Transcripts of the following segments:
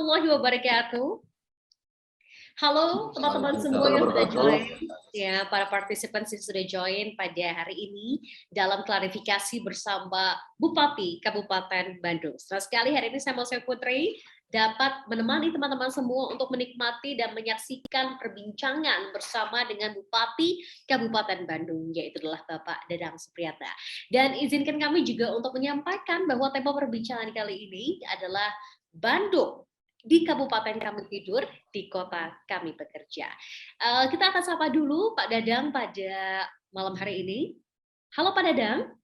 warahmatullahi wabarakatuh. Halo teman-teman semua Waalaikumsalam yang sudah warahmatullahi join, ya para partisipan yang sudah join pada hari ini dalam klarifikasi bersama Bupati Kabupaten Bandung. Senang sekali hari ini saya Mose Putri dapat menemani teman-teman semua untuk menikmati dan menyaksikan perbincangan bersama dengan Bupati Kabupaten Bandung, yaitu adalah Bapak Dadang Supriyatna. Dan izinkan kami juga untuk menyampaikan bahwa tema perbincangan kali ini adalah Bandung di kabupaten kami tidur, di kota kami bekerja. Kita akan sapa dulu Pak Dadang pada malam hari ini. Halo Pak Dadang.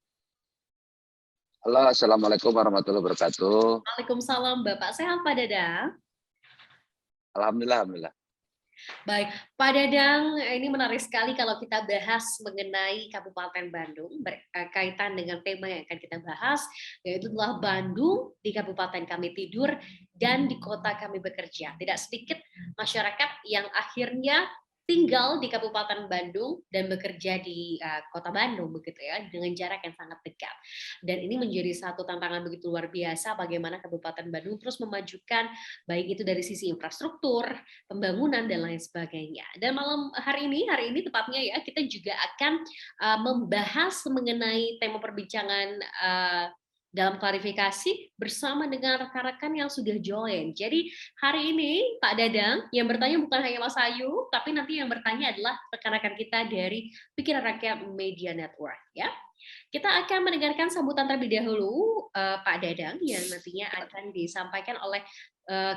Halo, assalamualaikum warahmatullahi wabarakatuh. Waalaikumsalam Bapak, sehat Pak Dadang? Alhamdulillah, alhamdulillah. Baik, Pak Dadang, ini menarik sekali kalau kita bahas mengenai Kabupaten Bandung berkaitan dengan tema yang akan kita bahas, yaitu adalah Bandung di Kabupaten kami tidur dan di kota kami bekerja. Tidak sedikit masyarakat yang akhirnya tinggal di Kabupaten Bandung dan bekerja di Kota Bandung begitu ya, dengan jarak yang sangat dekat. Dan ini menjadi satu tantangan begitu luar biasa bagaimana Kabupaten Bandung terus memajukan baik itu dari sisi infrastruktur, pembangunan dan lain sebagainya. Dan malam hari ini tepatnya ya, kita juga akan membahas mengenai tema perbincangan dalam klarifikasi bersama dengan rekan-rekan yang sudah join. Jadi hari ini Pak Dadang yang bertanya bukan hanya Mas Ayu, tapi nanti yang bertanya adalah rekan-rekan kita dari Pikiran Rakyat Media Network ya. Kita akan mendengarkan sambutan terlebih dahulu Pak Dadang yang nantinya akan disampaikan oleh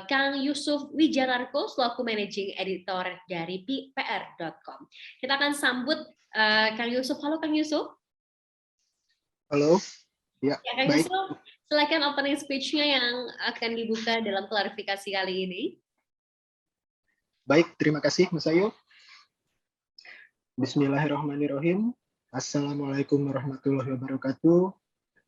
Kang Yusuf Wijanarko selaku Managing Editor dari PR.com. Kita akan sambut Kang Yusuf. Halo Kang Yusuf. Halo. Ya, Kang baik. Yusuf, silakan opening speech-nya yang akan dibuka dalam klarifikasi kali ini. Baik, terima kasih Mas Ayu. Bismillahirrahmanirrahim. Assalamualaikum warahmatullahi wabarakatuh.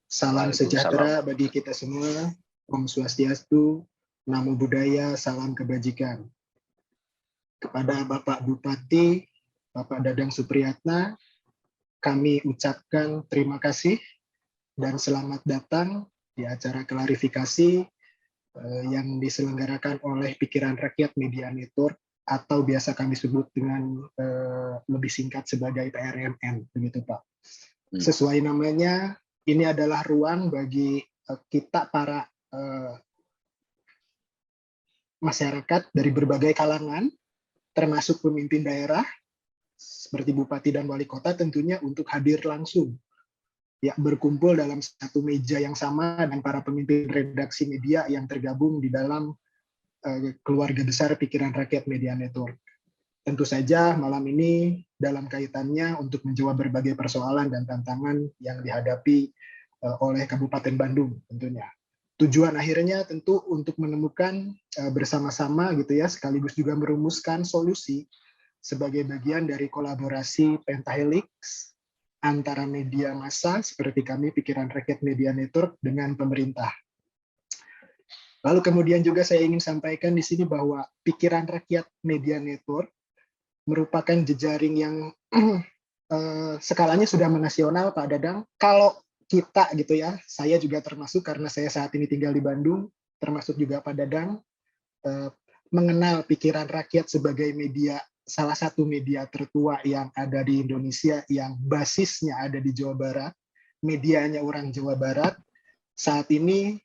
Salam sejahtera bagi kita semua. Om Swastiastu, Namo Buddhaya, salam kebajikan. Kepada Bapak Bupati, Bapak Dadang Supriyatna, kami ucapkan terima kasih dan selamat datang di acara klarifikasi yang diselenggarakan oleh Pikiran Rakyat Media Network atau biasa kami sebut dengan lebih singkat sebagai PRMN, begitu Pak. Sesuai namanya, ini adalah ruang bagi kita para masyarakat dari berbagai kalangan, termasuk pemimpin daerah seperti Bupati dan Wali Kota tentunya untuk hadir langsung. Ya, berkumpul dalam satu meja yang sama dengan para pemimpin redaksi media yang tergabung di dalam keluarga besar Pikiran Rakyat Media Network. Tentu saja malam ini dalam kaitannya untuk menjawab berbagai persoalan dan tantangan yang dihadapi oleh Kabupaten Bandung tentunya. Tujuan akhirnya tentu untuk menemukan bersama-sama gitu ya, sekaligus juga merumuskan solusi sebagai bagian dari kolaborasi pentahelix antara media massa seperti kami Pikiran Rakyat Media Network dengan pemerintah. Lalu kemudian juga saya ingin sampaikan di sini bahwa Pikiran Rakyat Media Network merupakan jejaring yang skalanya sudah menasional Pak Dadang. Kalau kita gitu ya, saya juga termasuk karena saya saat ini tinggal di Bandung, termasuk juga Pak Dadang, mengenal Pikiran Rakyat sebagai media, salah satu media tertua yang ada di Indonesia yang basisnya ada di Jawa Barat, medianya orang Jawa Barat, saat ini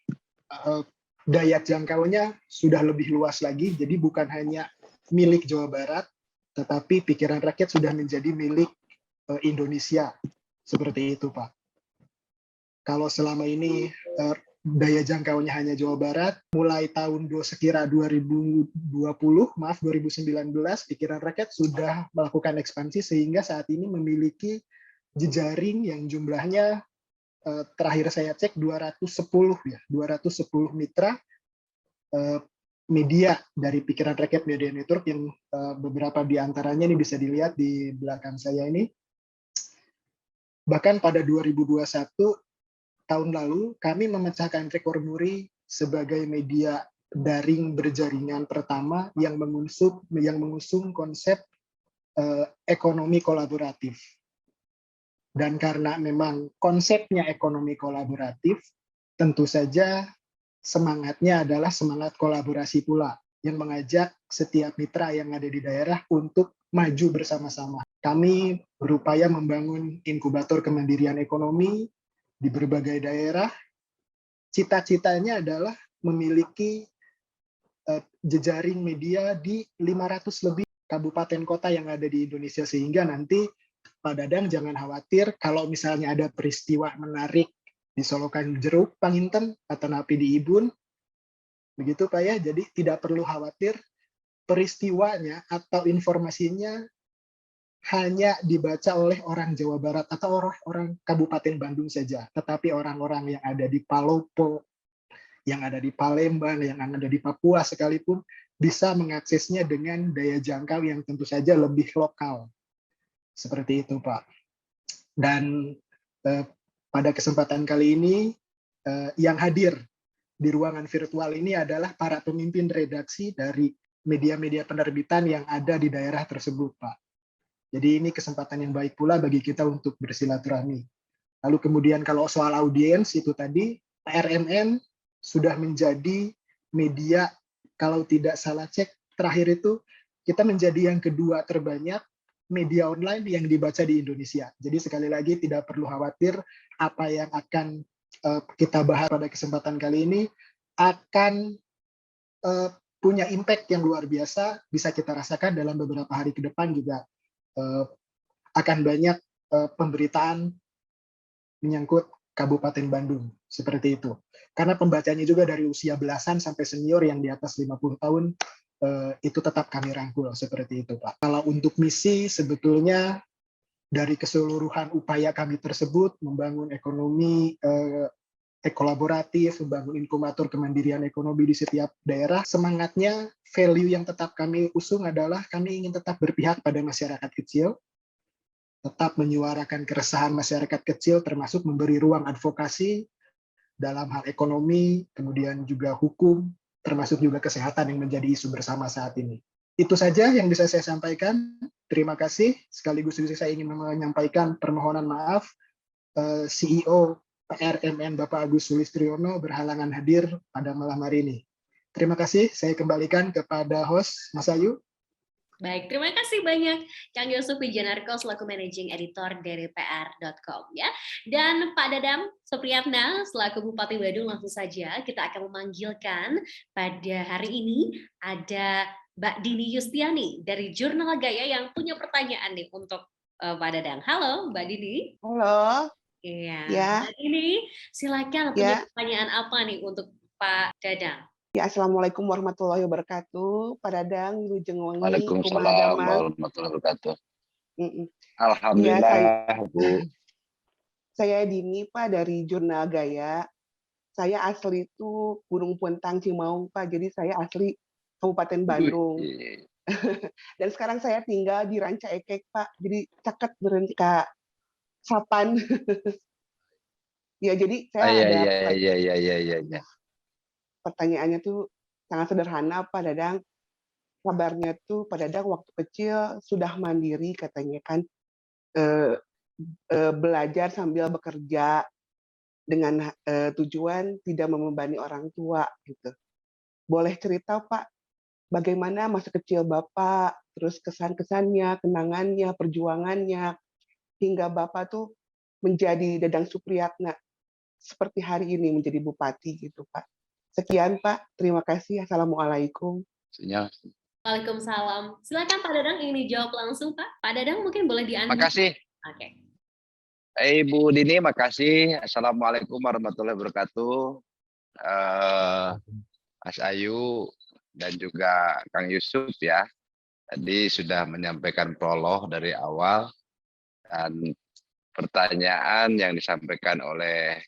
daya jangkaunya sudah lebih luas lagi, jadi bukan hanya milik Jawa Barat, tetapi Pikiran Rakyat sudah menjadi milik Indonesia, seperti itu Pak. Kalau selama ini daya jangkaunya hanya Jawa Barat, mulai tahun sekira 2019, Pikiran Rakyat sudah melakukan ekspansi sehingga saat ini memiliki jejaring yang jumlahnya terakhir saya cek 210 mitra media dari Pikiran Rakyat Media Network yang beberapa di antaranya ini bisa dilihat di belakang saya ini. Bahkan pada 2021 tahun lalu, kami memecahkan rekor muri sebagai media daring berjaringan pertama yang mengusung konsep ekonomi kolaboratif. Dan karena memang konsepnya ekonomi kolaboratif, tentu saja semangatnya adalah semangat kolaborasi pula, yang mengajak setiap mitra yang ada di daerah untuk maju bersama-sama. Kami berupaya membangun inkubator kemandirian ekonomi di berbagai daerah. Cita-citanya adalah memiliki jejaring media di 500 lebih kabupaten kota yang ada di Indonesia, sehingga nanti Pak Dadang jangan khawatir kalau misalnya ada peristiwa menarik di Solokan Jeruk, Panginten, atau Napi di Ibun, begitu Pak ya. Jadi tidak perlu khawatir, peristiwanya atau informasinya hanya dibaca oleh orang Jawa Barat atau orang Kabupaten Bandung saja, tetapi orang-orang yang ada di Palopo, yang ada di Palembang, yang ada di Papua sekalipun bisa mengaksesnya dengan daya jangkau yang tentu saja lebih lokal. Seperti itu, Pak. Dan pada kesempatan kali ini yang hadir di ruangan virtual ini adalah para pemimpin redaksi dari media-media penerbitan yang ada di daerah tersebut, Pak. Jadi ini kesempatan yang baik pula bagi kita untuk bersilaturahmi. Lalu kemudian kalau soal audiens itu tadi, RMN sudah menjadi media, kalau tidak salah cek, terakhir itu kita menjadi yang kedua terbanyak media online yang dibaca di Indonesia. Jadi sekali lagi tidak perlu khawatir, apa yang akan kita bahas pada kesempatan kali ini akan punya impact yang luar biasa, bisa kita rasakan dalam beberapa hari ke depan juga akan banyak pemberitaan menyangkut Kabupaten Bandung, seperti itu. Karena pembacanya juga dari usia belasan sampai senior yang di atas 50 tahun, itu tetap kami rangkul, seperti itu Pak. Kalau untuk misi, sebetulnya dari keseluruhan upaya kami tersebut, membangun ekonomi kolaboratif, membangun inkubator kemandirian ekonomi di setiap daerah, semangatnya, value yang tetap kami usung adalah kami ingin tetap berpihak pada masyarakat kecil, tetap menyuarakan keresahan masyarakat kecil, termasuk memberi ruang advokasi dalam hal ekonomi, kemudian juga hukum, termasuk juga kesehatan yang menjadi isu bersama saat ini. Itu saja yang bisa saya sampaikan. Terima kasih. Sekaligus juga saya ingin menyampaikan permohonan maaf, CEO PRMN Bapak Agus Sulistriono berhalangan hadir pada malam hari ini. Terima kasih. Saya kembalikan kepada host, Mas Ayu. Baik, terima kasih banyak Kang Yusuf Wijanarko selaku Managing Editor dari PR.com ya. Dan Pak Dadang Supriyatna selaku Bupati Bandung, langsung saja kita akan memanggilkan pada hari ini ada Mbak Dini Yustiani dari Jurnal Gaya yang punya pertanyaan nih untuk Pak Dadang. Halo Mbak Dini. Halo. Iya, Ya. Mbak Dini silakan punya pertanyaan apa nih untuk Pak Dadang? Ya, Assalamualaikum warahmatullahi wabarakatuh. Pak Dadang, Wilujeng Wengi, Waalaikumsalam warahmatullahi wabarakatuh. Alhamdulillah, ya, Bu. Saya Dini, Pak, dari Jurnal Gaya. Saya asli itu Gunung Puntang, Cimaung, Pak. Jadi saya asli Kabupaten Bandung. Dan sekarang saya tinggal di Ranca Ekek, Pak. Jadi caket berhenti Kak Sapan. Ya, jadi saya ada Iya. pertanyaannya tuh sangat sederhana, Pak Dadang. Kabarnya tuh Pak Dadang waktu kecil sudah mandiri katanya kan, belajar sambil bekerja dengan tujuan tidak membebani orang tua gitu. Boleh cerita Pak, bagaimana masa kecil Bapak, terus kesan-kesannya, kenangannya, perjuangannya, hingga Bapak tuh menjadi Dadang Supriyatna seperti hari ini menjadi bupati gitu Pak. Sekian Pak, terima kasih. Assalamualaikum. Waalaikumsalam. Silakan Pak Dadang ingin dijawab langsung Pak. Pak Dadang mungkin boleh di-unmute. Makasih. Oke. Ibu Dini, makasih. Assalamualaikum warahmatullahi wabarakatuh. Mas Ayu dan juga Kang Yusuf ya. Tadi sudah menyampaikan prolog dari awal dan pertanyaan yang disampaikan oleh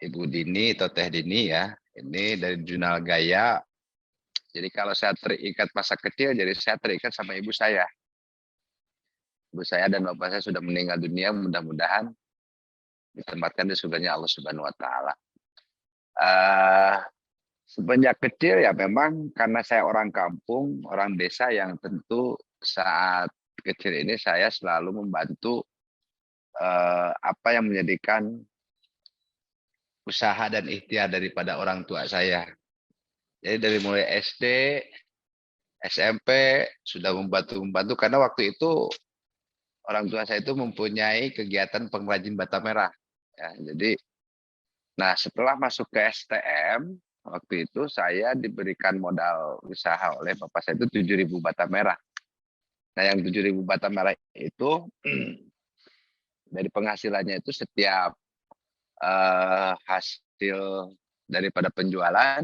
Ibu Dini atau Teh Dini ya, ini dari Jurnal Gaya. Jadi kalau saya terikat masa kecil, jadi saya terikat sama ibu saya. Ibu saya dan bapak saya sudah meninggal dunia, mudah-mudahan ditempatkan di surganya Allah Subhanahu Wa Taala. Semenjak kecil ya memang karena saya orang kampung, orang desa yang tentu saat kecil ini saya selalu membantu apa yang menjadikan usaha dan ikhtiar daripada orang tua saya. Jadi dari mulai SD, SMP sudah membantu karena waktu itu orang tua saya itu mempunyai kegiatan pengrajin bata merah. Ya, jadi, nah setelah masuk ke STM, waktu itu saya diberikan modal usaha oleh bapak saya itu 7.000 bata merah. Nah yang 7.000 bata merah itu dari penghasilannya itu setiap hasil daripada penjualan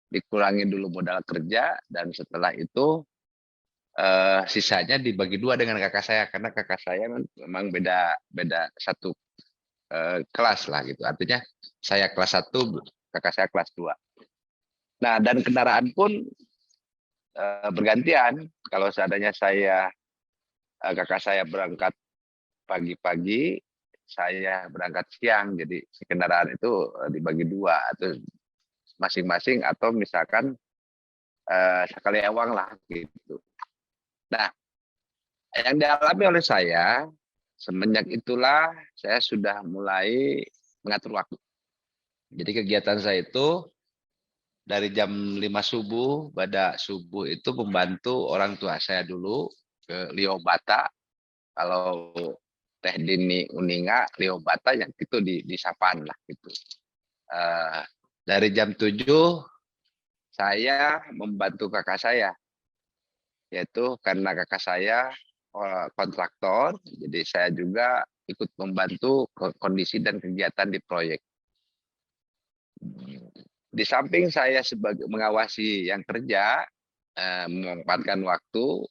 dikurangi dulu modal kerja dan setelah itu sisanya dibagi dua dengan kakak saya karena kakak saya memang beda satu kelas lah gitu. Artinya saya kelas 1, kakak saya kelas 2. Nah, dan kendaraan pun bergantian. Kalau seandainya kakak saya berangkat pagi-pagi, saya berangkat siang. Jadi kendaraan itu dibagi dua atau masing-masing atau misalkan sekali ewang lah gitu. Nah, yang dialami oleh saya semenjak itulah saya sudah mulai mengatur waktu. Jadi kegiatan saya itu dari jam 5 subuh, pada subuh itu membantu orang tua saya dulu ke Liobata. Kalau Teh Dini Uninga, Liobata yang itu di Sapan lah gitu. Dari jam 7 saya membantu kakak saya, yaitu karena kakak saya kontraktor, jadi saya juga ikut membantu kondisi dan kegiatan di proyek. Di samping saya sebagai mengawasi yang kerja, memanfaatkan waktu,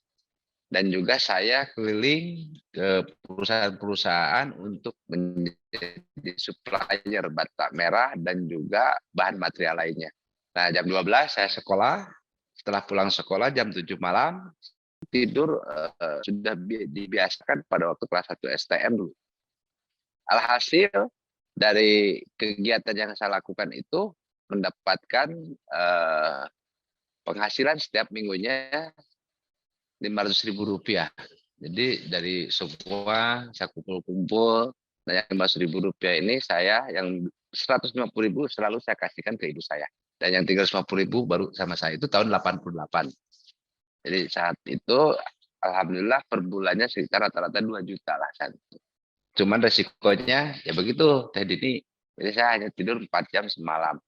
dan juga saya keliling ke perusahaan-perusahaan untuk menjadi supplier bata merah dan juga bahan material lainnya. Nah, jam 12 saya sekolah, setelah pulang sekolah jam 7 malam, tidur sudah dibiasakan pada waktu kelas 1 STM dulu. Alhasil dari kegiatan yang saya lakukan itu mendapatkan penghasilan setiap minggunya Rp500.000. Jadi dari semua saya kumpul-kumpul, dan yang Rp500.000 ini saya yang Rp150.000 selalu saya kasihkan ke ibu saya. Dan yang Rp350.000 baru sama saya itu tahun 88. Jadi saat itu alhamdulillah per bulannya sekitar rata-rata 2 juta lah saat itu. Cuman resikonya ya begitu Teh Dini. Jadi saya hanya tidur 4 jam semalam.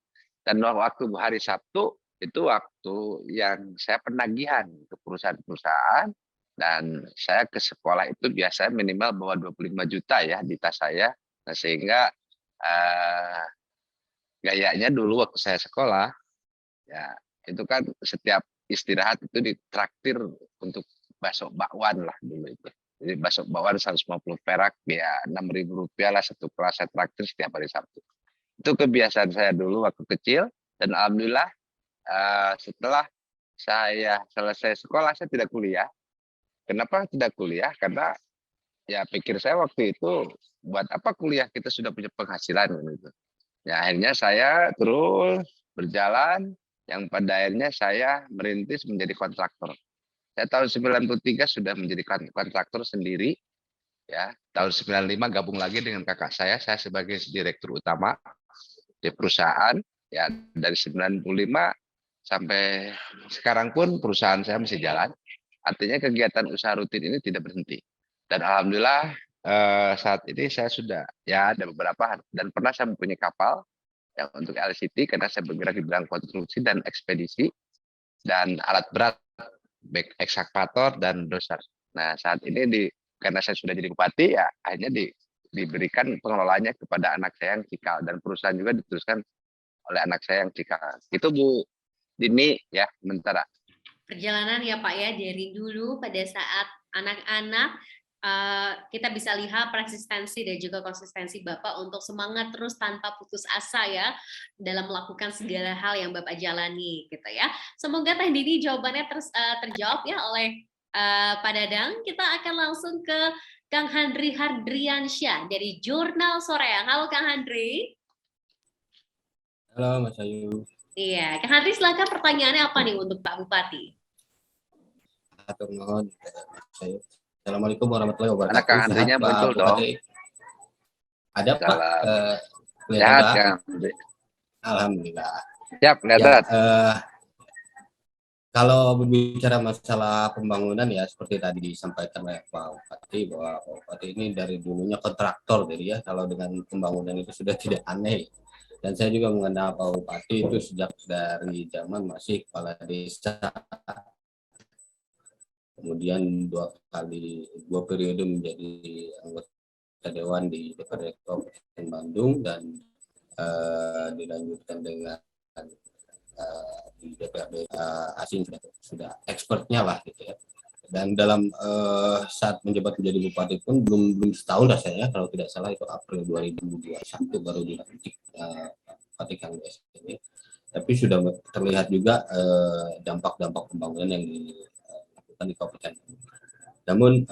Dan waktu hari Sabtu itu waktu yang saya penagihan ke perusahaan-perusahaan dan saya ke sekolah itu biasanya minimal bawa 25 juta ya di tas saya. Nah, sehingga gayanya dulu waktu saya sekolah ya itu kan setiap istirahat itu ditraktir untuk bakso bakwan lah dulu itu. Jadi bakso bakwan 150 perak ya Rp6.000 lah satu kelas saya traktir setiap hari Sabtu. Itu kebiasaan saya dulu waktu kecil dan alhamdulillah setelah saya selesai sekolah saya tidak kuliah. Kenapa tidak kuliah? Karena ya pikir saya waktu itu buat apa kuliah kita sudah punya penghasilan gitu. Ya akhirnya saya terus berjalan yang pada akhirnya saya merintis menjadi kontraktor. Saya tahun 93 sudah menjadi kontraktor sendiri. Ya, tahun 95 gabung lagi dengan kakak saya sebagai direktur utama di perusahaan. Ya, dari 95 sampai sekarang pun perusahaan saya masih jalan. Artinya kegiatan usaha rutin ini tidak berhenti. Dan alhamdulillah saat ini saya sudah ya ada beberapa dan pernah saya mempunyai kapal yang untuk LCT karena saya bergerak di bidang konstruksi dan ekspedisi dan alat berat baik ekskavator dan dozer. Nah saat ini karena saya sudah jadi bupati ya akhirnya diberikan pengelolaannya kepada anak saya yang cikal dan perusahaan juga diteruskan oleh anak saya yang cikal. Itu Bu Dini ya sementara. Perjalanan ya Pak ya dari dulu pada saat anak-anak kita bisa lihat persistensi dan juga konsistensi Bapak untuk semangat terus tanpa putus asa ya dalam melakukan segala hal yang Bapak jalani gitu ya. Semoga Teh Dini jawabannya terjawab ya oleh Pak Dadang. Kita akan langsung ke Kang Handri Hardriansyah dari Jurnal Soreang. Halo Kang Handri. Halo Mas Ayu. Iya, Kang Handri silakan pertanyaannya apa nih untuk Pak Bupati? Atur nuhun. Assalamualaikum warahmatullahi wabarakatuh. Anak Kang Handrinya muncul dong. Ada Pak Kelihatan, Sehat Pak? Kang Hendri. Alhamdulillah. Siap, Ya, kelihatan. kalau berbicara masalah pembangunan ya seperti tadi disampaikan oleh Pak Bupati bahwa Pak Bupati ini dari dulunya kontraktor, jadi ya kalau dengan pembangunan itu sudah tidak aneh. Dan saya juga mengenal Pak Bupati itu sejak dari zaman masih kepala desa, kemudian dua periode menjadi anggota dewan di DPRD Kabupaten Bandung, dan dilanjutkan dengan di DPRD asing sudah expertnya lah gitu ya. Dan dalam saat menjabat menjadi bupati pun belum setahun lah saya, kalau tidak salah itu April 2021 baru dilantik Bupati Kang Des ini. Tapi sudah terlihat juga dampak-dampak pembangunan yang dilakukan di Kabupaten. Namun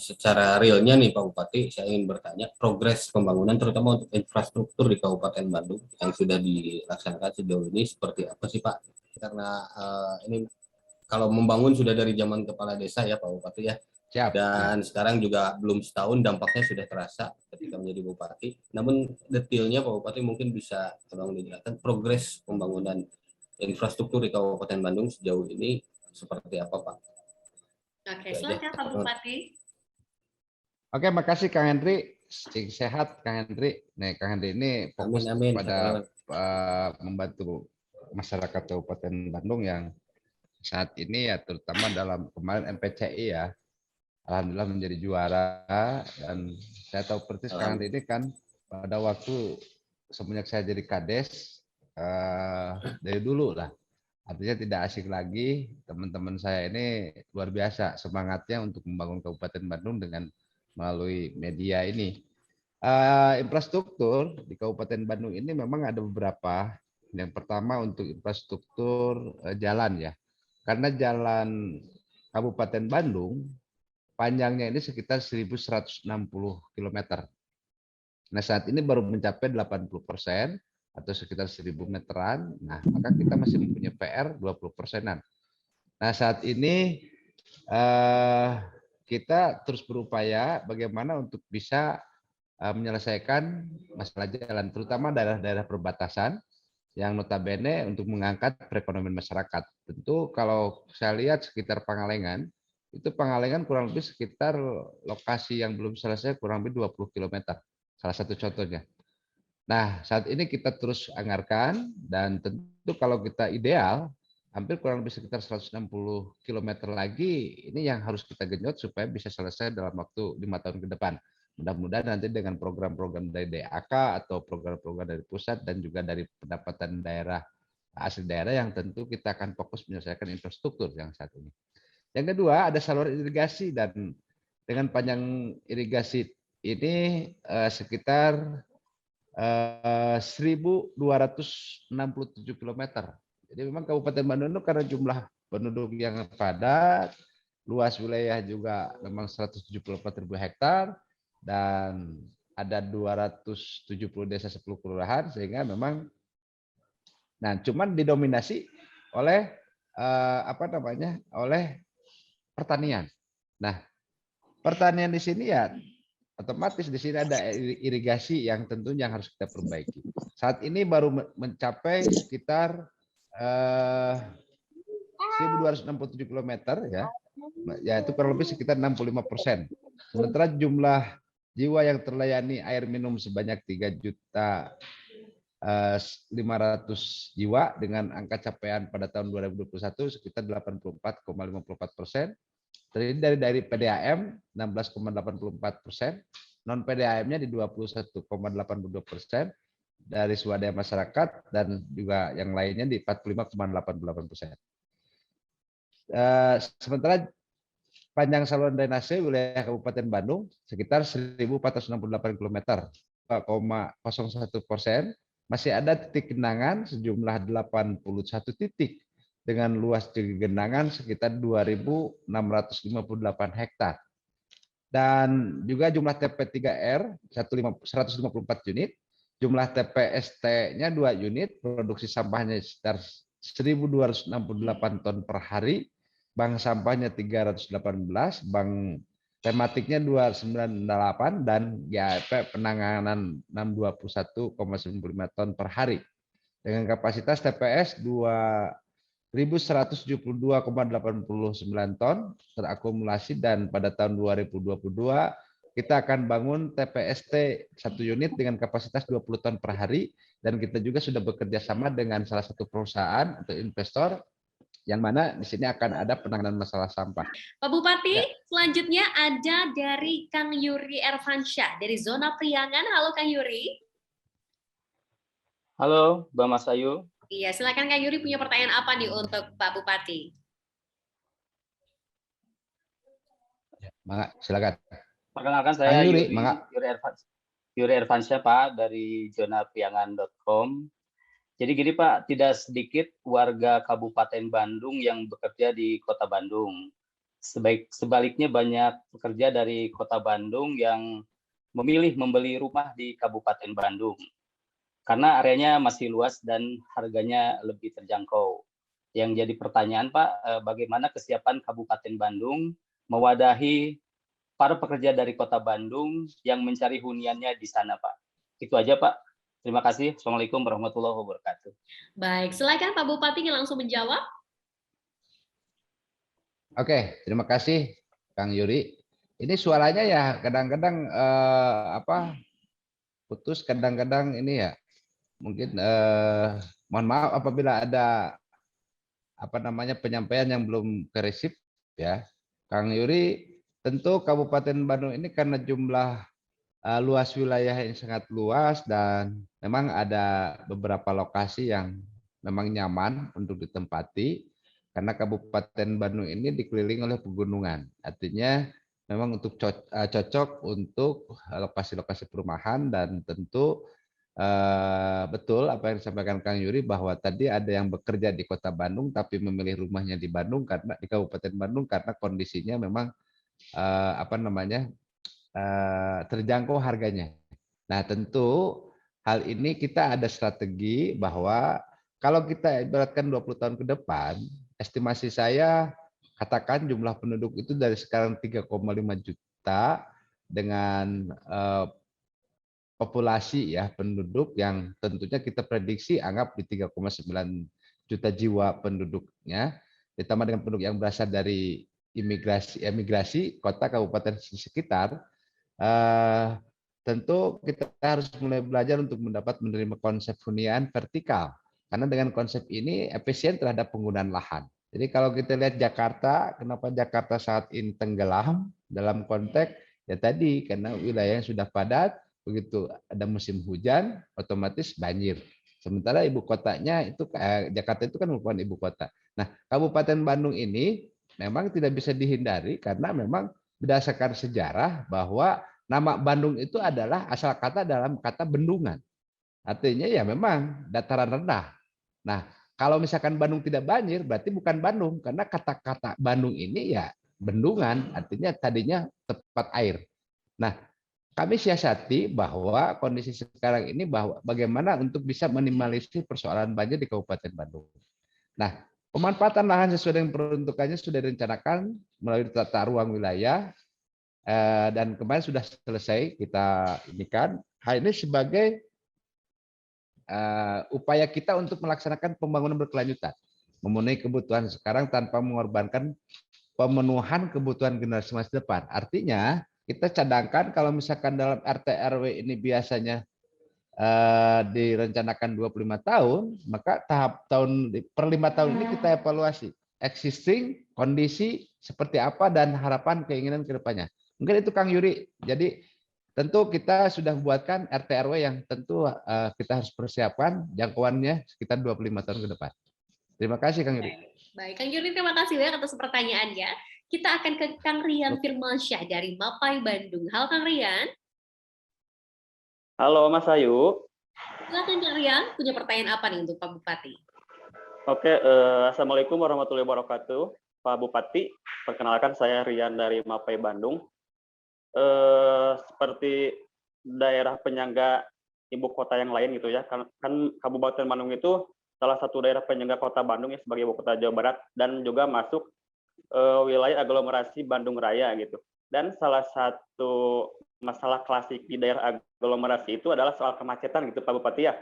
secara realnya nih Pak Bupati, saya ingin bertanya progres pembangunan terutama untuk infrastruktur di Kabupaten Bandung yang sudah dilaksanakan sejauh ini seperti apa sih Pak? Karena ini kalau membangun sudah dari zaman kepala desa ya Pak Bupati ya. Siap. Dan sekarang juga belum setahun dampaknya sudah terasa ketika menjadi Bupati. Namun detailnya Pak Bupati mungkin bisa tolong dijelaskan progres pembangunan infrastruktur di Kabupaten Bandung sejauh ini seperti apa Pak? Oke, silakan Pak Bupati. Oke, makasih Kang Hendri. Sehat Kang Hendri. Nih Kang Hendri ini fokus pada membantu masyarakat Kabupaten Bandung yang saat ini ya terutama dalam kemarin MPCI ya. Alhamdulillah menjadi juara, dan saya tahu persis Kang Hendri ini kan pada waktu semenjak saya jadi Kades dari dulu lah. Artinya tidak asing lagi, teman-teman saya ini luar biasa semangatnya untuk membangun Kabupaten Bandung dengan melalui media ini. Infrastruktur di Kabupaten Bandung ini memang ada beberapa. Yang pertama untuk infrastruktur jalan ya. Karena jalan Kabupaten Bandung panjangnya ini sekitar 1.160 km. Nah saat ini baru mencapai 80%. Atau sekitar 1.000 meteran. Nah, maka kita masih mempunyai PR 20%-an. Nah, saat ini kita terus berupaya bagaimana untuk bisa menyelesaikan masalah jalan, terutama daerah-daerah perbatasan yang notabene untuk mengangkat perekonomian masyarakat. Tentu kalau saya lihat sekitar Pangalengan, itu Pangalengan kurang lebih sekitar lokasi yang belum selesai kurang lebih 20 km. Salah satu contohnya. Nah, saat ini kita terus anggarkan, dan tentu kalau kita ideal, hampir kurang lebih sekitar 160 km lagi, ini yang harus kita genjot supaya bisa selesai dalam waktu 5 tahun ke depan. Mudah-mudahan nanti dengan program-program dari DAK atau program-program dari pusat dan juga dari pendapatan daerah, asli daerah yang tentu kita akan fokus menyelesaikan infrastruktur yang saat ini. Yang kedua, ada saluran irigasi, dan dengan panjang irigasi ini sekitar 1.267 km. Jadi memang Kabupaten Bandung itu karena jumlah penduduk yang padat, luas wilayah juga memang 174.000 hektar, dan ada 270 desa 10 kelurahan, sehingga memang cuman didominasi oleh oleh pertanian. Nah, pertanian di sini ya otomatis di sini ada irigasi yang tentunya harus kita perbaiki. Saat ini baru mencapai sekitar 1.267 km ya. Yaitu kurang lebih sekitar 65%. Sementara jumlah jiwa yang terlayani air minum sebanyak 3.500.000 jiwa dengan angka capaian pada tahun 2021 sekitar 84,54%. Terdiri dari PDAM 16,84%, non PDAM-nya di 21,82%, dari swadaya masyarakat dan juga yang lainnya di 45,88%. Sementara panjang saluran drainase wilayah Kabupaten Bandung sekitar 1.468 km, 2,01%. Masih ada titik genangan sejumlah 81 titik dengan luas genangan sekitar 2.658 hektar. Dan juga jumlah TP3R 154 unit, jumlah TPST-nya 2 unit, produksi sampahnya sekitar 1.268 ton per hari, bank sampahnya 318, bank tematiknya 298 dan GAP penanganan 621,95 ton per hari. Dengan kapasitas TPS 2.172,89 ton terakumulasi, dan pada tahun 2022 kita akan bangun TPST 1 unit dengan kapasitas 20 ton per hari, dan kita juga sudah bekerja sama dengan salah satu perusahaan atau investor yang mana di sini akan ada penanganan masalah sampah. Pak Bupati, Ya. selanjutnya ada dari Kang Yuri Erfansyah dari Zona Priangan. Halo Kang Yuri. Halo, Mbak Mas Ayu. Iya, silakan Kang Yuri, punya pertanyaan apa nih untuk Pak Bupati? Mangga, silakan. Perkenalkan saya Kang Yuri, Yuri Erfansyah Pak dari zonapriangan.com. Jadi gini Pak, tidak sedikit warga Kabupaten Bandung yang bekerja di Kota Bandung. Sebaliknya banyak pekerja dari Kota Bandung yang memilih membeli rumah di Kabupaten Bandung karena areanya masih luas dan harganya lebih terjangkau. Yang jadi pertanyaan Pak, bagaimana kesiapan Kabupaten Bandung mewadahi para pekerja dari Kota Bandung yang mencari huniannya di sana Pak? Itu aja Pak. Terima kasih. Assalamualaikum warahmatullahi wabarakatuh. Baik, silakan Pak Bupati yang langsung menjawab. Oke, terima kasih Kang Yuri. Ini suaranya ya kadang-kadang putus, kadang-kadang ini ya mungkin mohon maaf apabila ada penyampaian yang belum keresip ya. Kang Yuri, tentu Kabupaten Bandung ini karena jumlah luas wilayah yang sangat luas dan memang ada beberapa lokasi yang memang nyaman untuk ditempati karena Kabupaten Bandung ini dikelilingi oleh pegunungan. Artinya memang untuk cocok untuk lokasi-lokasi perumahan, dan tentu betul apa yang disampaikan Kang Yuri bahwa tadi ada yang bekerja di Kota Bandung tapi memilih rumahnya di Bandung karena di Kabupaten Bandung karena kondisinya memang terjangkau harganya. Nah, tentu hal ini kita ada strategi bahwa kalau kita ibaratkan 20 tahun ke depan, estimasi saya katakan jumlah penduduk itu dari sekarang 3,5 juta dengan populasi ya penduduk yang tentunya kita prediksi anggap di 3,9 juta jiwa penduduknya, ditambah dengan penduduk yang berasal dari emigrasi kota kabupaten sekitar. Tentu kita harus mulai belajar untuk menerima konsep hunian vertikal, karena dengan konsep ini efisien terhadap penggunaan lahan. Jadi kalau kita lihat Jakarta, kenapa Jakarta saat ini tenggelam dalam konteks ya tadi karena wilayahnya sudah padat, begitu ada musim hujan otomatis banjir. Sementara ibu kotanya itu Jakarta itu kan merupakan ibu kota. Nah, Kabupaten Bandung ini memang tidak bisa dihindari karena memang berdasarkan sejarah bahwa nama Bandung itu adalah asal kata dalam kata bendungan. Artinya ya memang dataran rendah. Nah, kalau misalkan Bandung tidak banjir berarti bukan Bandung, karena kata-kata Bandung ini ya bendungan, artinya tadinya tempat air. Nah, kami siasati bahwa kondisi sekarang ini bahwa bagaimana untuk bisa minimalisir persoalan banjir di Kabupaten Bandung. Nah, pemanfaatan lahan sesuai dengan peruntukannya sudah direncanakan melalui tata ruang wilayah, dan kemarin sudah selesai kita inikan. Hal ini sebagai upaya kita untuk melaksanakan pembangunan berkelanjutan, memenuhi kebutuhan sekarang tanpa mengorbankan pemenuhan kebutuhan generasi masa depan. Artinya kita cadangkan kalau misalkan dalam RT RW ini biasanya direncanakan 25 tahun, maka tahap per 5 tahun ini kita evaluasi existing kondisi seperti apa dan harapan keinginan ke depannya. Mungkin itu Kang Yuri. Jadi tentu kita sudah buatkan RT RW yang tentu kita harus persiapkan jangkauannya sekitar 25 tahun ke depan. Terima kasih Kang Yuri. Baik, Kang Yuri, terima kasih banyak atas pertanyaannya. Kita akan ke Kang Rian Firmansyah dari Mapai Bandung. Halo Kang Rian. Halo Mas Ayu. Silakan Kang Rian, punya pertanyaan apa nih untuk Pak Bupati? Oke, Assalamualaikum warahmatullahi wabarakatuh. Pak Bupati, perkenalkan saya Rian dari Mapai Bandung. Seperti daerah penyangga ibu kota yang lain gitu ya, kan Kabupaten Bandung itu salah satu daerah penyangga kota Bandung ya sebagai ibu kota Jawa Barat dan juga masuk wilayah aglomerasi Bandung Raya gitu. Dan salah satu masalah klasik di daerah aglomerasi itu adalah soal kemacetan gitu Pak Bupati ya.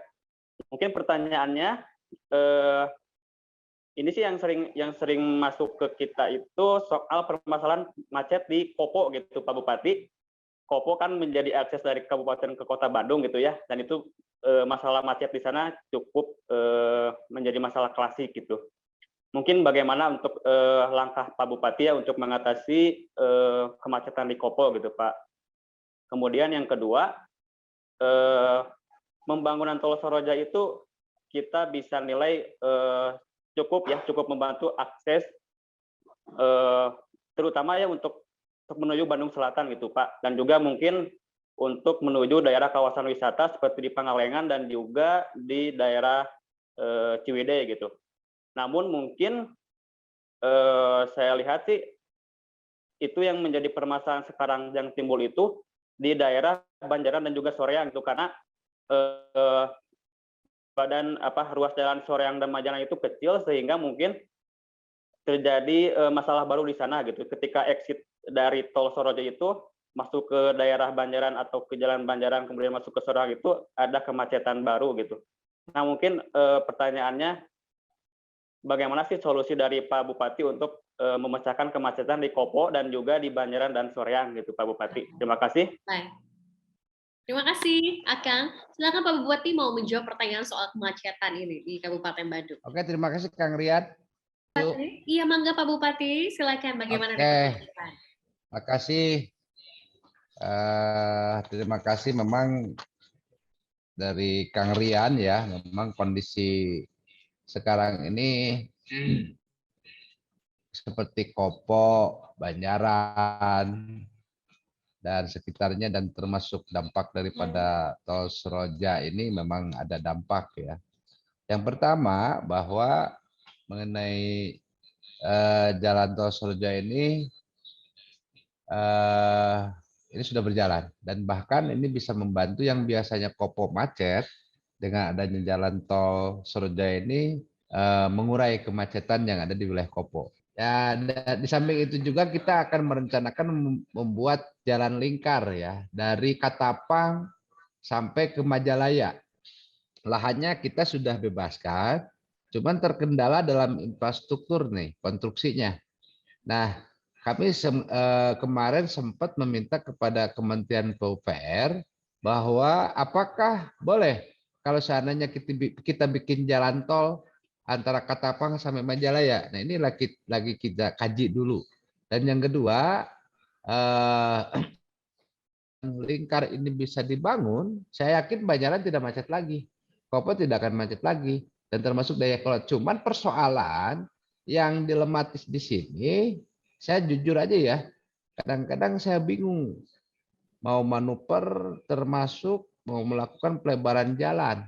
Mungkin pertanyaannya, ini sih yang sering masuk ke kita itu soal permasalahan macet di Kopo gitu Pak Bupati. Kopo kan menjadi akses dari kabupaten ke kota Bandung gitu ya, dan itu masalah macet di sana cukup menjadi masalah klasik gitu. Mungkin bagaimana untuk langkah Pak Bupati ya untuk mengatasi kemacetan di Kopo gitu Pak. Kemudian yang kedua, pembangunan Tol Soroja itu kita bisa nilai cukup membantu akses terutama ya untuk menuju Bandung Selatan gitu Pak, dan juga mungkin untuk menuju daerah kawasan wisata seperti di Pangalengan dan juga di daerah Ciwidey gitu. Namun mungkin saya lihat sih itu yang menjadi permasalahan sekarang yang timbul itu di daerah Banjaran dan juga Soreang itu, karena ruas jalan Soreang dan Majalah itu kecil sehingga mungkin terjadi masalah baru di sana gitu. Ketika exit dari Tol Soroja itu masuk ke daerah Banjaran atau ke Jalan Banjaran kemudian masuk ke Soreang itu ada kemacetan baru gitu. Nah mungkin pertanyaannya bagaimana sih solusi dari Pak Bupati untuk memecahkan kemacetan di Kopo dan juga di Banjaran dan Soreang gitu Pak Bupati. Terima kasih. Baik. Terima kasih, Akang. Silakan Pak Bupati mau menjawab pertanyaan soal kemacetan ini di Kabupaten Bandung. Oke, terima kasih Kang Rian. Iya, mangga Pak Bupati. Silakan bagaimana Oke. dengan kemacetan. Terima kasih. Terima kasih memang dari Kang Rian ya, memang kondisi sekarang ini seperti Kopo, Banjaran, dan sekitarnya dan termasuk dampak daripada Tol Soroja ini memang ada dampak ya. Yang pertama bahwa mengenai jalan Tol Soroja ini sudah berjalan dan bahkan ini bisa membantu yang biasanya Kopo macet dengan adanya jalan Tol Soroja ini mengurai kemacetan yang ada di wilayah Kopo. Ya, di samping itu juga kita akan merencanakan membuat jalan lingkar ya dari Katapang sampai ke Majalaya. Lahannya kita sudah bebaskan, cuman terkendala dalam infrastruktur nih, konstruksinya. Nah, kami kemarin sempat meminta kepada Kementerian PUPR bahwa apakah boleh kalau seandainya kita bikin jalan tol antara Katapang sampai Majalaya. Nah, ini lagi kita kaji dulu. Dan yang kedua, lingkar ini bisa dibangun, saya yakin Banjaran tidak macet lagi. Kopo tidak akan macet lagi. Dan termasuk Dayakolot. Cuman persoalan yang dilematis di sini, saya jujur aja ya, kadang-kadang saya bingung. Mau manuver termasuk mau melakukan pelebaran jalan.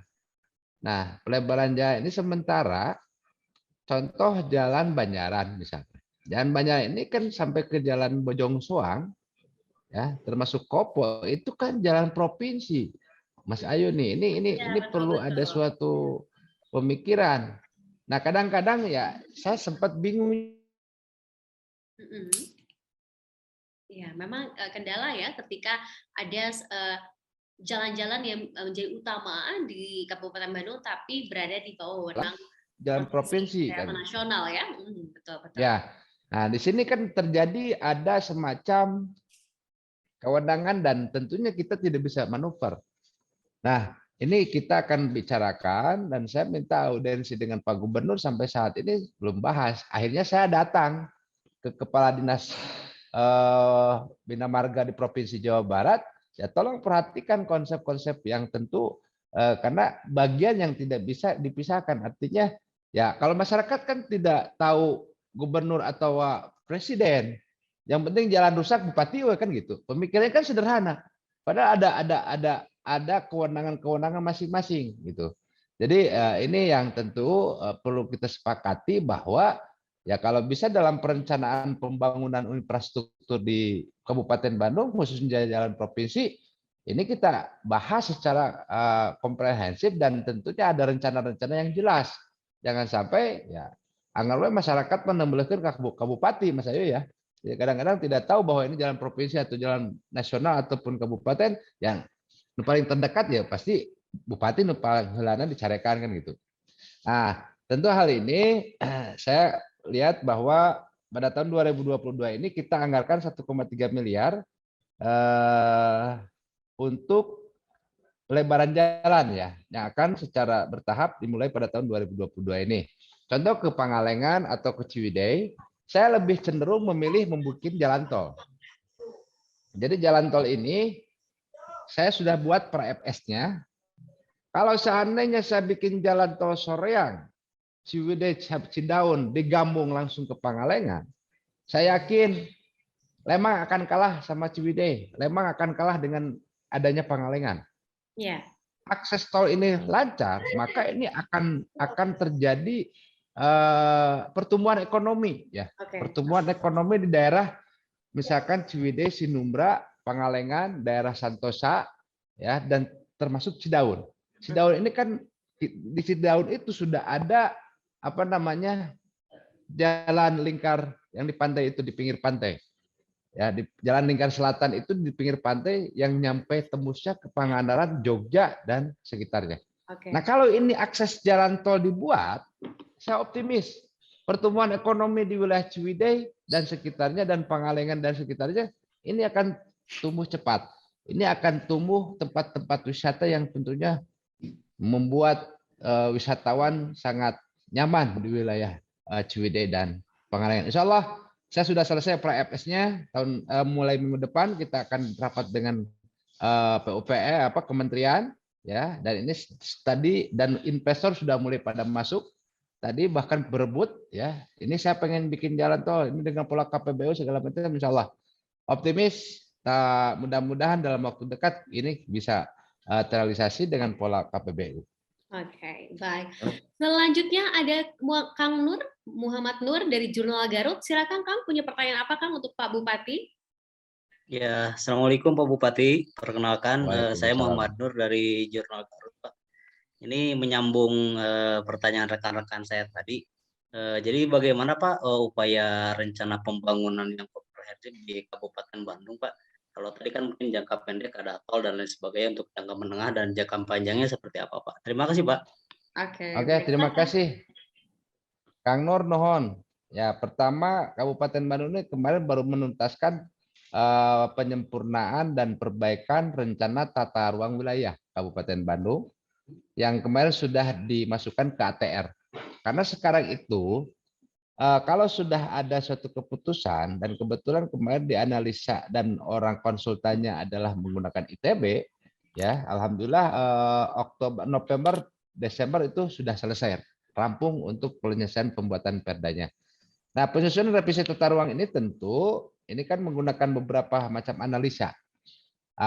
Nah, pelebaran jalan ini sementara contoh jalan Banjaran misalnya. Jalan Banjaran ini kan sampai ke jalan Bojong Soang, ya, termasuk Kopo itu kan jalan provinsi. Mas Ayu nih, ini perlu ada suatu pemikiran. Nah, kadang-kadang ya saya sempat bingung. Ya, memang kendala ya ketika ada jalan-jalan yang menjadi utama di Kabupaten Bandung tapi berada di bawah wewenang jalan provinsi kan nasional ya. Betul. Ya. Nah, di sini kan terjadi ada semacam kewenangan dan tentunya kita tidak bisa manuver. Nah, ini kita akan bicarakan dan saya minta audiensi dengan Pak Gubernur sampai saat ini belum bahas. Akhirnya saya datang ke Kepala Dinas Bina Marga di Provinsi Jawa Barat, ya tolong perhatikan konsep-konsep yang tentu karena bagian yang tidak bisa dipisahkan. Artinya ya kalau masyarakat kan tidak tahu gubernur atau presiden, yang penting jalan rusak bupati kan gitu. Pemikirannya kan sederhana. Padahal ada kewenangan-kewenangan masing-masing gitu. Jadi ini yang tentu perlu kita sepakati bahwa ya kalau bisa dalam perencanaan pembangunan infrastruktur di Kabupaten Bandung khususnya jalan provinsi ini kita bahas secara komprehensif dan tentunya ada rencana-rencana yang jelas. Jangan sampai ya anggapnya masyarakat menembelkan ke kabupaten Mas Ayu ya. Ya, kadang-kadang tidak tahu bahwa ini jalan provinsi atau jalan nasional ataupun kabupaten yang paling terdekat ya pasti bupati nu paling heulana dicarekan kan gitu. Nah, tentu hal ini saya lihat bahwa pada tahun 2022 ini kita anggarkan 1,3 miliar untuk pelebaran jalan ya, yang akan secara bertahap dimulai pada tahun 2022 ini. Contoh ke Pangalengan atau ke Ciwidey, saya lebih cenderung memilih membuat jalan tol. Jadi jalan tol ini saya sudah buat pra-FS-nya. Kalau seandainya saya bikin jalan tol Soreang, Ciwidey, Cidaun digabung langsung ke Pangalengan, saya yakin Lembang akan kalah sama Ciwidey. Lembang akan kalah dengan adanya Pangalengan. Ya. Akses tol ini lancar, maka ini akan terjadi pertumbuhan ekonomi ya. Okay. Pertumbuhan ekonomi di daerah misalkan Ciwidey, Sinumbra, Pangalengan, daerah Santosa ya, dan termasuk Cidaun. Cidaun ini kan di Cidaun itu sudah ada apa namanya jalan lingkar yang di pantai itu, di pinggir pantai. Ya, di jalan lingkar selatan itu di pinggir pantai yang nyampe tembusnya ke Pangandaran, Jogja dan sekitarnya. Okay. Nah, kalau ini akses jalan tol dibuat, saya optimis pertumbuhan ekonomi di wilayah Ciwidey dan sekitarnya dan Pangalengan dan sekitarnya ini akan tumbuh cepat. Ini akan tumbuh tempat-tempat wisata yang tentunya membuat wisatawan sangat nyaman di wilayah Ciwidey dan Pangalengan. Insya Allah saya sudah selesai pra-FS-nya mulai minggu depan kita akan rapat dengan PUPR kementerian ya, dan ini tadi dan investor sudah mulai pada masuk tadi bahkan berebut ya. Ini saya pengen bikin jalan tol ini dengan pola KPBU segala macam, insya Allah optimis. Mudah-mudahan dalam waktu dekat ini bisa terrealisasi dengan pola KPBU. Oke, baik. Selanjutnya ada Kang Nur, Muhammad Nur dari Jurnal Garut. Silakan Kang, punya pertanyaan apa Kang untuk Pak Bupati? Ya, Assalamualaikum Pak Bupati. Perkenalkan, saya Muhammad Nur dari Jurnal Garut, Pak. Ini menyambung pertanyaan rekan-rekan saya tadi. Jadi bagaimana Pak upaya rencana pembangunan yang komprehensif di Kabupaten Bandung, Pak? Kalau tadi kan mungkin jangka pendek ada tol dan lain sebagainya, untuk jangka menengah dan jangka panjangnya seperti apa, Pak? Terima kasih, Pak. Oke, terima kasih. Kang Nur Nohon. Ya, pertama Kabupaten Bandung ini kemarin baru menuntaskan penyempurnaan dan perbaikan rencana tata ruang wilayah Kabupaten Bandung yang kemarin sudah dimasukkan ke ATR. Karena sekarang itu kalau sudah ada suatu keputusan dan kebetulan kemarin dianalisa dan orang konsultannya adalah menggunakan ITB, ya alhamdulillah Oktober, November, Desember itu sudah selesai rampung untuk penyelesaian pembuatan perdanya. Nah, penyusunan revisi tata ruang ini tentu ini kan menggunakan beberapa macam analisa.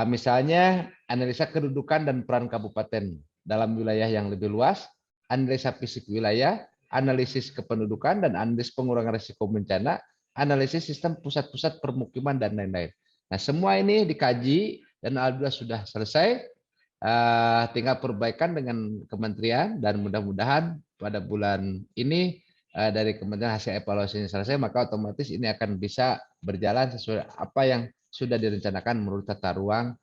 Misalnya analisa kedudukan dan peran kabupaten dalam wilayah yang lebih luas, analisa fisik wilayah, analisis kependudukan dan analisis pengurangan risiko bencana, analisis sistem pusat-pusat permukiman dan lain-lain. Nah, semua ini dikaji dan alhamdulillah sudah selesai. Tinggal perbaikan dengan kementerian dan mudah-mudahan pada bulan ini dari kementerian hasil evaluasinya selesai, maka otomatis ini akan bisa berjalan sesuai apa yang sudah direncanakan menurut tata ruang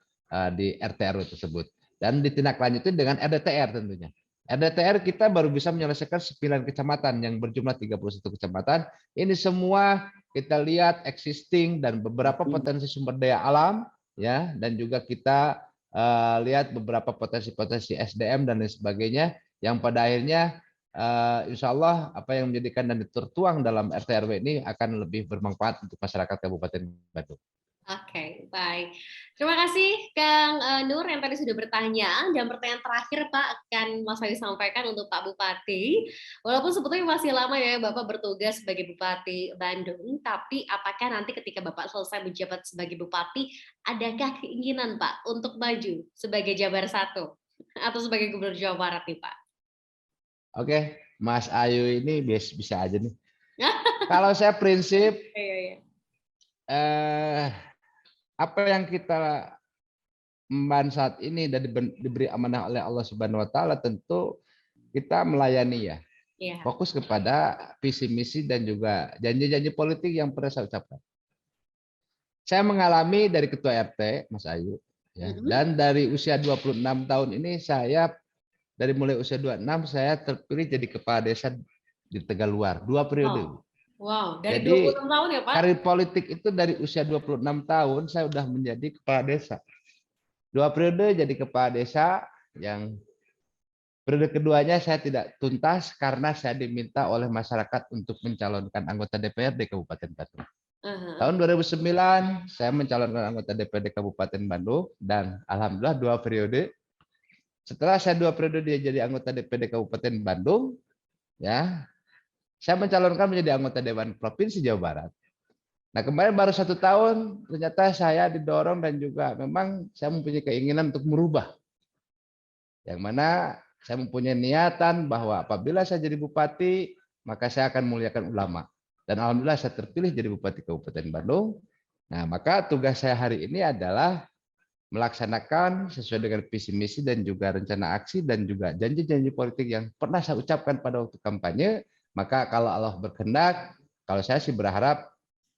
di RT/RW tersebut dan ditindaklanjuti dengan RDTR tentunya. RDTR kita baru bisa menyelesaikan 9 kecamatan yang berjumlah 31 kecamatan. Ini semua kita lihat existing dan beberapa potensi sumber daya alam ya, dan juga kita lihat beberapa potensi-potensi SDM dan lain sebagainya yang pada akhirnya insya Allah apa yang menjadikan dan tertuang dalam RT/RW ini akan lebih bermanfaat untuk masyarakat Kabupaten Bandung. Oke, baik. Terima kasih Kang Nur yang tadi sudah bertanya. Dan pertanyaan terakhir Pak akan Mas Wahyu sampaikan untuk Pak Bupati. Walaupun sebetulnya masih lama ya Bapak bertugas sebagai Bupati Bandung, tapi apakah nanti ketika Bapak selesai menjabat sebagai Bupati, adakah keinginan Pak untuk maju sebagai Jabar 1 atau sebagai Gubernur Jawa Barat nih Pak? Oke, Mas Ayu ini bisa aja nih. Kalau saya prinsip apa yang kita emban saat ini dan diberi amanah oleh Allah Subhanahu wa taala, tentu kita melayani ya. Fokus kepada visi misi dan juga janji-janji politik yang pernah saya ucapkan. saya mengalami dari ketua RT, Mas Ayu, ya, dan dari usia 26 tahun ini saya dari mulai usia 26 saya terpilih jadi kepala desa di Tegaluar 2 periode. Wow, dari Jadi 26 tahun ya Pak? karir politik itu dari usia 26 tahun saya sudah menjadi kepala desa. 2 periode jadi kepala desa, yang periode keduanya saya tidak tuntas karena saya diminta oleh masyarakat untuk mencalonkan anggota DPRD Kabupaten Bandung. Tahun 2009 saya mencalonkan anggota DPRD Kabupaten Bandung dan alhamdulillah 2 periode. Setelah saya 2 periode dia jadi anggota DPRD Kabupaten Bandung, ya, saya mencalonkan menjadi anggota Dewan Provinsi Jawa Barat. Nah kemarin baru 1 tahun ternyata saya didorong dan juga memang saya mempunyai keinginan untuk merubah. Yang mana saya mempunyai niatan bahwa apabila saya jadi bupati maka saya akan muliakan ulama. Dan alhamdulillah saya terpilih jadi Bupati Kabupaten Bandung. Nah, maka tugas saya hari ini adalah melaksanakan sesuai dengan visi misi dan juga rencana aksi dan juga janji-janji politik yang pernah saya ucapkan pada waktu kampanye. Maka kalau Allah berkehendak, kalau saya sih berharap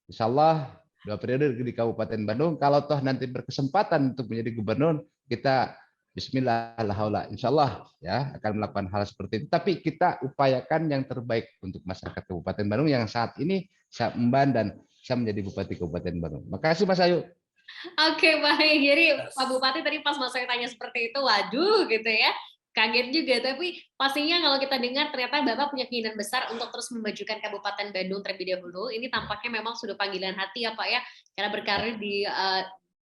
insya Allah 2 periode di Kabupaten Bandung, kalau toh nanti berkesempatan untuk menjadi gubernur, kita Bismillah, insya Allah ya akan melakukan hal seperti itu. Tapi kita upayakan yang terbaik untuk masyarakat Kabupaten Bandung yang saat ini saya emban dan saya menjadi Bupati Kabupaten Bandung. Makasih Mas Ayu. Oke, baik. Jadi Pak Bupati tadi pas Mas saya tanya seperti itu, waduh gitu ya. Kaget juga, tapi pastinya kalau kita dengar ternyata Bapak punya keinginan besar untuk terus memajukan Kabupaten Bandung terlebih dahulu. Ini tampaknya memang sudah panggilan hati ya Pak ya, karena berkarir di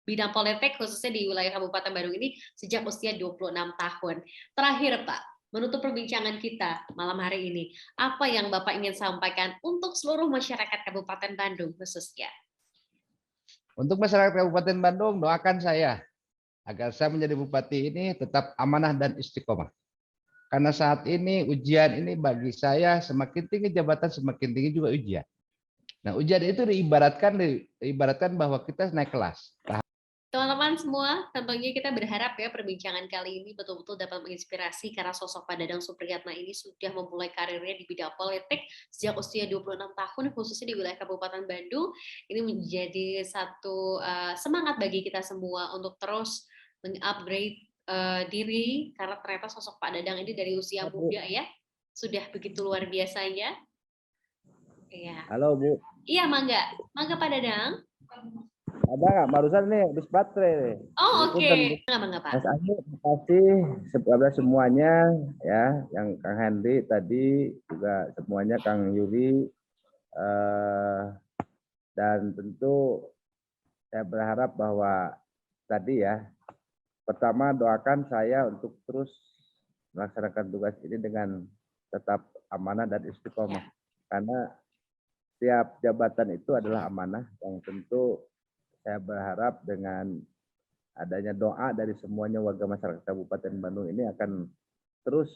bidang politik khususnya di wilayah Kabupaten Bandung ini sejak usia 26 tahun. Terakhir Pak, menutup perbincangan kita malam hari ini, apa yang Bapak ingin sampaikan untuk seluruh masyarakat Kabupaten Bandung khususnya? Untuk masyarakat Kabupaten Bandung, doakan saya agar saya menjadi bupati ini tetap amanah dan istiqomah. Karena saat ini ujian ini bagi saya semakin tinggi jabatan semakin tinggi juga ujian. Nah, ujian itu diibaratkan bahwa kita naik kelas. Teman-teman semua, tentunya kita berharap ya perbincangan kali ini betul-betul dapat menginspirasi karena sosok Pak Dadang Supriyatna ini sudah memulai karirnya di bidang politik sejak usia 26 tahun khususnya di wilayah Kabupaten Bandung. Ini menjadi satu semangat bagi kita semua untuk terus meng-upgrade diri karena ternyata sosok Pak Dadang ini dari usia muda ya sudah begitu luar biasanya. Iya. Halo Bu. Iya, mangga Pak Dadang. Ada nggak? Barusan nih habis baterai. Oh oke. Mangga Pak. Mas Ayu, terima kasih kepada semuanya ya, yang Kang Henry tadi juga semuanya Kang Yuri dan tentu saya berharap bahwa tadi ya, pertama doakan saya untuk terus melaksanakan tugas ini dengan tetap amanah dan istiqomah karena setiap jabatan itu adalah amanah yang tentu saya berharap dengan adanya doa dari semuanya warga masyarakat Kabupaten Bandung ini akan terus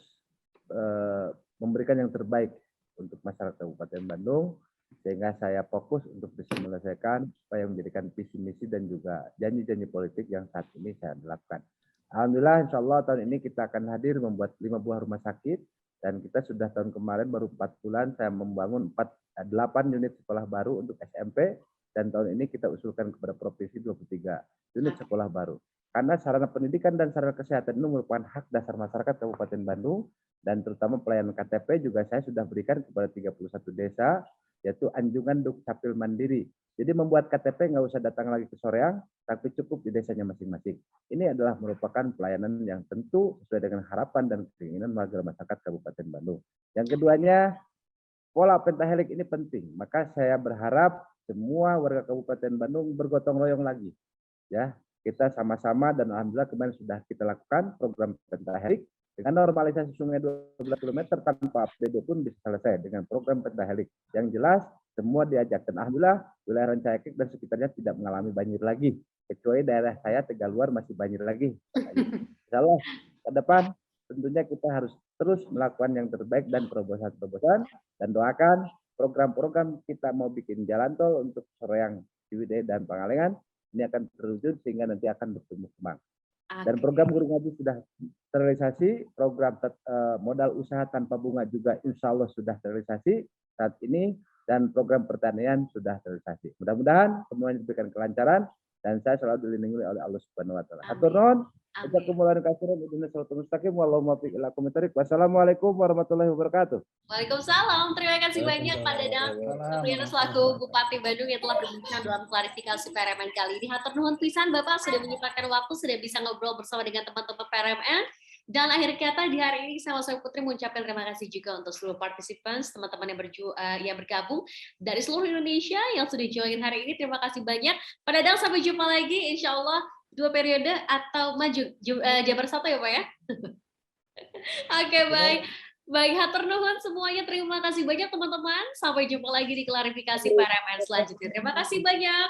memberikan yang terbaik untuk masyarakat Kabupaten Bandung sehingga saya fokus untuk bisa menyelesaikan apa yang menjadikan visi misi dan juga janji-janji politik yang saat ini saya lakukan. Alhamdulillah insya Allah tahun ini kita akan hadir membuat 5 buah rumah sakit dan kita sudah tahun kemarin baru 4 bulan saya membangun 8 unit sekolah baru untuk SMP. Dan tahun ini kita usulkan kepada Provinsi 23 unit sekolah baru. Karena sarana pendidikan dan sarana kesehatan itu merupakan hak dasar masyarakat Kabupaten Bandung, dan terutama pelayanan KTP juga saya sudah berikan kepada 31 desa, yaitu Anjungan Dukcapil Mandiri. Jadi membuat KTP nggak usah datang lagi ke Soreang, tapi cukup di desanya masing-masing. Ini adalah merupakan pelayanan yang tentu sesuai dengan harapan dan keinginan warga masyarakat Kabupaten Bandung. Yang keduanya, pola pentahelix ini penting. Maka saya berharap semua warga Kabupaten Bandung bergotong royong lagi. Ya, kita sama-sama dan alhamdulillah kemarin sudah kita lakukan program pentahelix dengan normalisasi sungai 12 km tanpa APD pun bisa selesai dengan program pentahelix. Yang jelas semua diajak dan alhamdulillah wilayah Rancaikek dan sekitarnya tidak mengalami banjir lagi. Kecuali daerah saya Tegaluar masih banjir lagi. Insyaallah ke depan tentunya kita harus terus melakukan yang terbaik dan terobosan-terobosan dan doakan program-program kita mau bikin jalan tol untuk Soreang, Ciwidey, dan Pangalengan ini akan terwujud sehingga nanti akan bertumbuh kembang. Dan program guru ngaji sudah terrealisasi, program modal usaha tanpa bunga juga insya Allah sudah terrealisasi saat ini, dan program pertanian sudah terrealisasi. Mudah-mudahan semuanya diberikan kelancaran dan saya selalu dilindungi oleh Allah Subhanahu wa taala. Hatur nuhun. Wassalamualaikum warahmatullahi wabarakatuh. Waalaikumsalam. Terima kasih banyak Pak Dadang Supriyatna selaku Bupati Bandung yang telah berbincang dalam klarifikasi PRMN kali ini. Hatur nuhun pisan Bapak sudah menyempatkan waktu, sudah bisa ngobrol bersama dengan teman-teman PRMN. Dan akhir kata di hari ini saya Mas Putri mengucapkan terima kasih juga untuk seluruh participants, teman-teman yang bergabung dari seluruh Indonesia yang sudah join hari ini. Terima kasih banyak. Pak Dadang, sampai jumpa lagi. Insya Allah 2 periode atau maju Jabar 1 ya Pak ya. Oke, baik. Baik, hatur nuhun semuanya. Terima kasih banyak teman-teman. Sampai jumpa lagi di klarifikasi PRMN selanjutnya. Terima kasih banyak.